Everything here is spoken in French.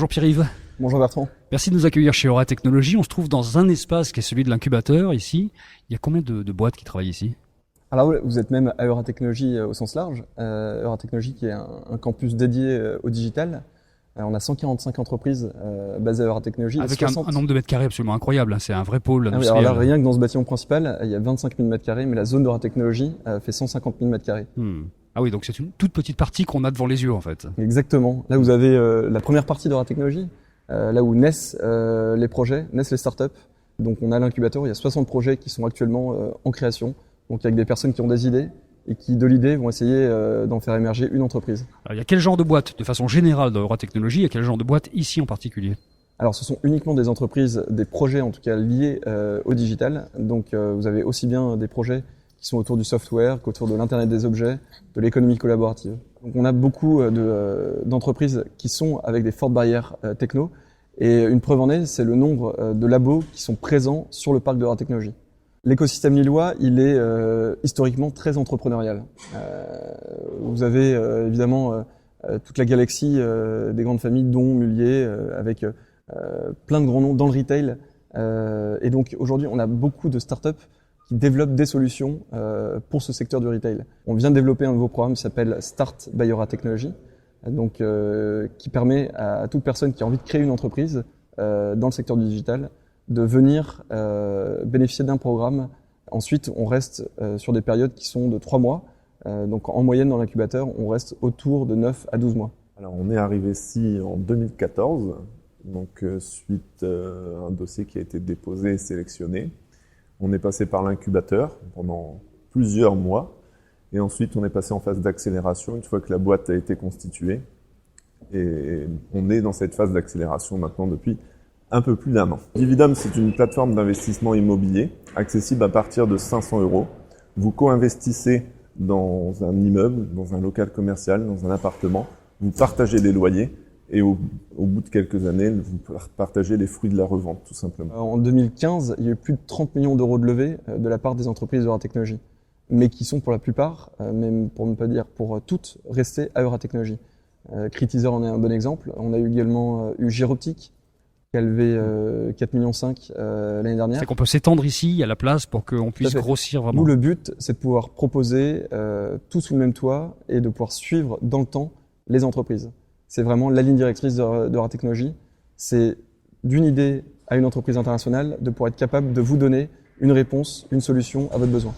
Bonjour Pierre-Yves. Bonjour Bertrand. Merci de nous accueillir chez Aura Technologies. On se trouve dans un espace qui est celui de l'incubateur ici. Il y a combien de boîtes qui travaillent ici? Alors vous êtes même à Aura Technologies au sens large. Aura Technologies qui est un campus dédié au digital. On a 145 entreprises basées à Aura Technologies. Avec un nombre de mètres carrés absolument incroyable. C'est un vrai pôle industriel. Alors là, rien que dans ce bâtiment principal, il y a 25 000 mètres carrés, mais la zone d'Aura Technologies fait 150 000 mètres carrés. Ah oui, donc c'est une toute petite partie qu'on a devant les yeux en fait. Exactement. Là vous avez la première partie d'Aura Technologies, là où naissent les projets, naissent les startups. Donc on a l'incubateur, il y a 60 projets qui sont actuellement en création. Donc avec des personnes qui ont des idées et qui, de l'idée, vont essayer d'en faire émerger une entreprise. Alors, il y a quel genre de boîte, de façon générale, d'Aura Technologies, il y a quel genre de boîte ici en particulier? Alors ce sont uniquement des entreprises, des projets en tout cas liés au digital. Donc vous avez aussi bien des projets qui sont autour du software qu'autour de l'Internet des objets, de l'économie collaborative. Donc on a beaucoup d'entreprises qui sont avec des fortes barrières techno. Et une preuve en est, c'est le nombre de labos qui sont présents sur le parc d'Aura Technologies. L'écosystème lillois, il est historiquement très entrepreneurial. Vous avez évidemment toute la galaxie des grandes familles, dont Mullier, avec plein de grands noms dans le retail. Et donc aujourd'hui, on a beaucoup de startups qui développent des solutions pour ce secteur du retail. On vient de développer un nouveau programme qui s'appelle Start by Aura Technologies, donc qui permet à toute personne qui a envie de créer une entreprise dans le secteur du digital de venir bénéficier d'un programme. Ensuite, on reste sur des périodes qui sont de 3 mois. Donc en moyenne dans l'incubateur, on reste autour de 9 à 12 mois. Alors on est arrivé ici en 2014, donc suite à un dossier qui a été déposé et sélectionné. On est passé par l'incubateur pendant plusieurs mois et ensuite on est passé en phase d'accélération une fois que la boîte a été constituée. Et on est dans cette phase d'accélération maintenant depuis un peu plus d'1 an. Dividum, c'est une plateforme d'investissement immobilier accessible à partir de 500 €. Vous co-investissez dans un immeuble, dans un local commercial, dans un appartement. Vous partagez les loyers et au bout de quelques années, vous partagez les fruits de la revente, tout simplement. En 2015, il y a eu plus de 30 millions d'euros de levée de la part des entreprises d'Aura Technologies, mais qui sont pour la plupart, même pour ne pas dire pour toutes, restées à Aura Technologies. Critizer en est un bon exemple. On a également eu Giroptique, qui a levé 4,5 millions l'année dernière. C'est qu'on peut s'étendre ici, il y a la place pour qu'on puisse grossir vraiment. Nous, le but, c'est de pouvoir proposer tout sous le même toit et de pouvoir suivre dans le temps les entreprises. C'est vraiment la ligne directrice d'Aura Technologies. C'est d'une idée à une entreprise internationale de pouvoir être capable de vous donner une réponse, une solution à votre besoin.